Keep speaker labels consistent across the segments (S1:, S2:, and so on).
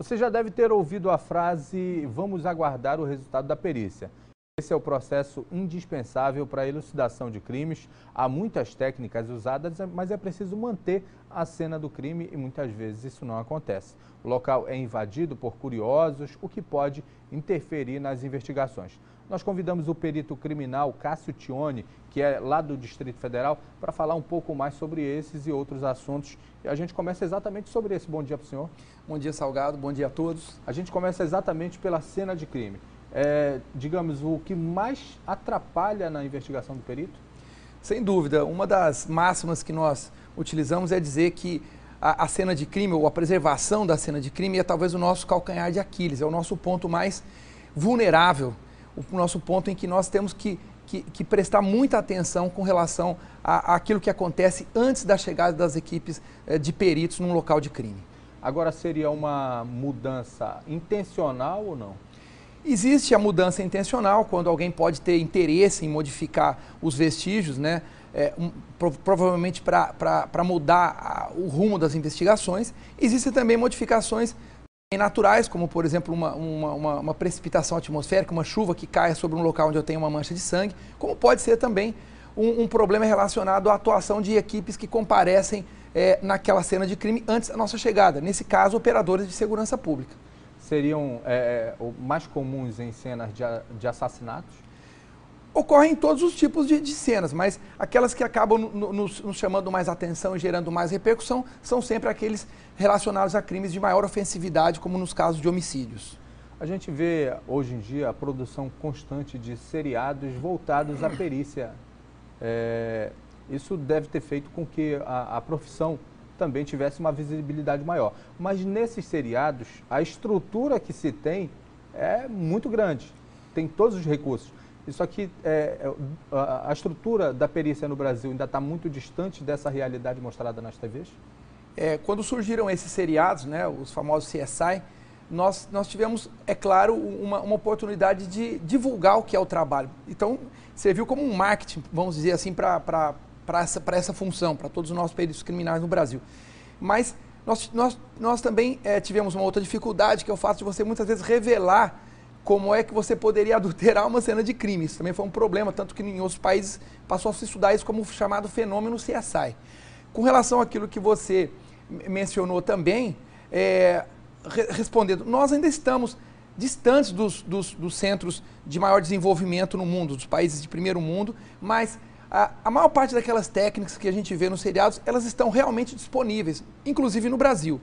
S1: Você já deve ter ouvido a frase: vamos aguardar o resultado da perícia. Esse é o processo indispensável para a elucidação de crimes. Há muitas técnicas usadas, mas é preciso manter a cena do crime e muitas vezes isso não acontece. O local é invadido por curiosos, o que pode interferir nas investigações. Nós convidamos o perito criminal Cássio Tione, que é lá do Distrito Federal, para falar um pouco mais sobre esses e outros assuntos. E a gente começa exatamente sobre esse. Bom dia para o senhor.
S2: Bom dia, Salgado. Bom dia a todos.
S1: A gente começa exatamente pela cena de crime. Digamos, o que mais atrapalha na investigação do perito?
S2: Sem dúvida, uma das máximas que nós utilizamos é dizer que a cena de crime, ou a preservação da cena de crime, é talvez o nosso calcanhar de Aquiles, é o nosso ponto mais vulnerável, o nosso ponto em que nós temos que prestar muita atenção com relação àquilo que acontece antes da chegada das equipes de peritos num local de crime.
S1: Agora, seria uma mudança intencional ou não?
S2: Existe a mudança intencional, quando alguém pode ter interesse em modificar os vestígios, né? Provavelmente para mudar o rumo das investigações. Existem também modificações naturais, como por exemplo uma precipitação atmosférica, uma chuva que caia sobre um local onde eu tenho uma mancha de sangue, como pode ser também um problema relacionado à atuação de equipes que comparecem naquela cena de crime antes da nossa chegada, nesse caso operadores de segurança pública.
S1: Seriam mais comuns em cenas de assassinatos?
S2: Ocorrem todos os tipos de cenas, mas aquelas que acabam nos chamando mais atenção e gerando mais repercussão são sempre aqueles relacionados a crimes de maior ofensividade, como nos casos de homicídios.
S1: A gente vê hoje em dia a produção constante de seriados voltados à perícia. Isso deve ter feito com que a profissão também tivesse uma visibilidade maior. Mas nesses seriados, a estrutura que se tem é muito grande, tem todos os recursos. Isso aqui, a estrutura da perícia no Brasil ainda está muito distante dessa realidade mostrada nas TVs?
S2: Quando surgiram esses seriados, né, os famosos CSI, nós tivemos, é claro, uma oportunidade de divulgar o que é o trabalho. Então, serviu como um marketing, vamos dizer assim, para essa função, para todos os nossos peritos criminais no Brasil. Mas nós também tivemos uma outra dificuldade, que é o fato de você muitas vezes revelar como é que você poderia adulterar uma cena de crime. Isso também foi um problema, tanto que em outros países passou a se estudar isso como o chamado fenômeno CSI. Com relação àquilo que você mencionou também, respondendo, nós ainda estamos distantes dos centros de maior desenvolvimento no mundo, dos países de primeiro mundo, mas a maior parte daquelas técnicas que a gente vê nos seriados, elas estão realmente disponíveis, inclusive no Brasil.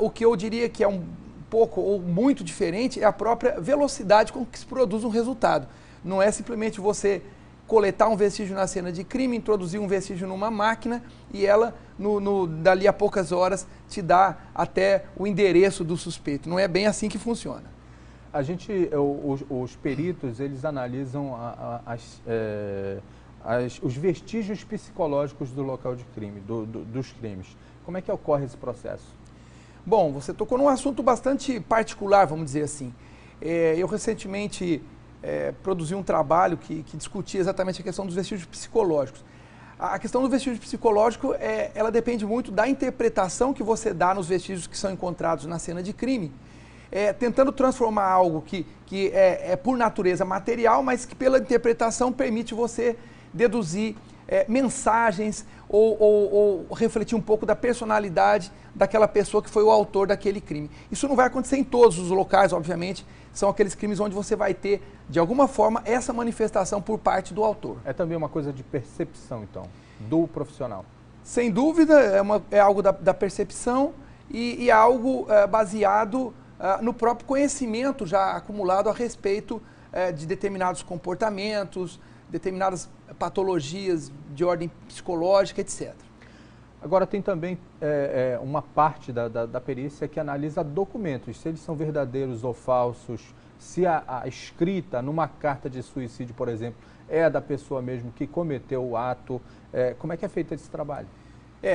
S2: O que eu diria que é um pouco ou muito diferente é a própria velocidade com que se produz um resultado. Não é simplesmente você coletar um vestígio na cena de crime, introduzir um vestígio numa máquina e ela, dali a poucas horas, te dá até o endereço do suspeito. Não é bem assim que funciona.
S1: Os peritos, eles analisam os vestígios psicológicos do local de crime, dos crimes. Como é que ocorre esse processo?
S2: Bom, você tocou num assunto bastante particular, vamos dizer assim. Eu recentemente produzi um trabalho que discutia exatamente a questão dos vestígios psicológicos. A questão do vestígio psicológico, ela depende muito da interpretação que você dá nos vestígios que são encontrados na cena de crime, tentando transformar algo que é por natureza material, mas que pela interpretação permite você deduzir mensagens ou refletir um pouco da personalidade daquela pessoa que foi o autor daquele crime. Isso não vai acontecer em todos os locais, obviamente, são aqueles crimes onde você vai ter, de alguma forma, essa manifestação por parte do autor.
S1: É também uma coisa de percepção, então, do profissional?
S2: Sem dúvida, é algo da percepção e é algo baseado no próprio conhecimento já acumulado a respeito de determinados comportamentos, determinadas patologias de ordem psicológica, etc.
S1: Agora, tem também uma parte da perícia que analisa documentos, se eles são verdadeiros ou falsos, se a escrita numa carta de suicídio, por exemplo, é a da pessoa mesmo que cometeu o ato. Como é que é feito esse trabalho?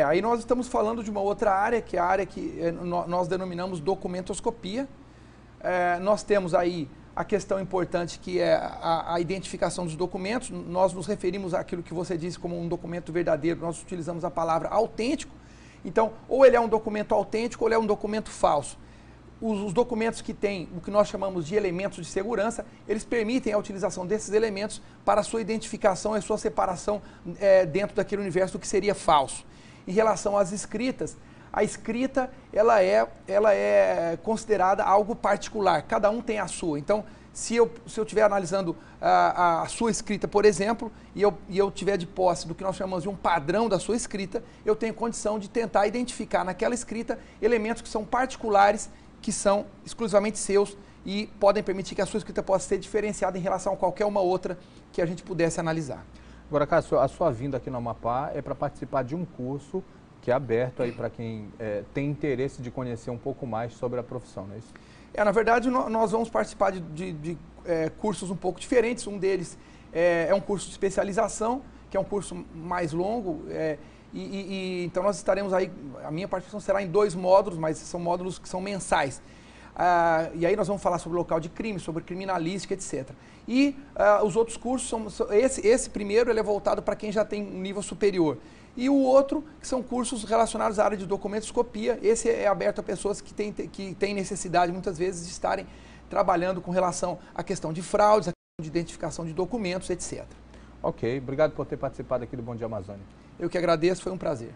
S2: Aí nós estamos falando de uma outra área, que é a área que nós denominamos documentoscopia. Nós temos aí a questão importante que é a identificação dos documentos. Nós nos referimos àquilo que você disse como um documento verdadeiro, nós utilizamos a palavra autêntico. Então, ou ele é um documento autêntico ou ele é um documento falso. os documentos que têm o que nós chamamos de elementos de segurança, eles permitem a utilização desses elementos para a sua identificação e a sua separação dentro daquele universo do que seria falso. Em relação às escritas, a escrita ela é considerada algo particular, cada um tem a sua. Então, se eu estiver analisando a sua escrita, por exemplo, e eu tiver de posse do que nós chamamos de um padrão da sua escrita, eu tenho condição de tentar identificar naquela escrita elementos que são particulares, que são exclusivamente seus e podem permitir que a sua escrita possa ser diferenciada em relação a qualquer uma outra que a gente pudesse analisar.
S1: Agora, Cássio, a sua vinda aqui no Amapá é para participar de um curso que é aberto aí para quem tem interesse de conhecer um pouco mais sobre a profissão, não é isso?
S2: Na verdade, nós vamos participar de cursos um pouco diferentes. Um deles é um curso de especialização, que é um curso mais longo, então nós estaremos aí, a minha participação será em 2 módulos, mas são módulos que são mensais. E aí nós vamos falar sobre local de crime, sobre criminalística, etc. E os outros cursos, esse primeiro ele é voltado para quem já tem um nível superior. E o outro, que são cursos relacionados à área de documentoscopia, esse é aberto a pessoas que têm necessidade, muitas vezes, de estarem trabalhando com relação à questão de fraudes, à questão de identificação de documentos, etc.
S1: Ok, obrigado por ter participado aqui do Bom Dia Amazônia.
S2: Eu que agradeço, foi um prazer.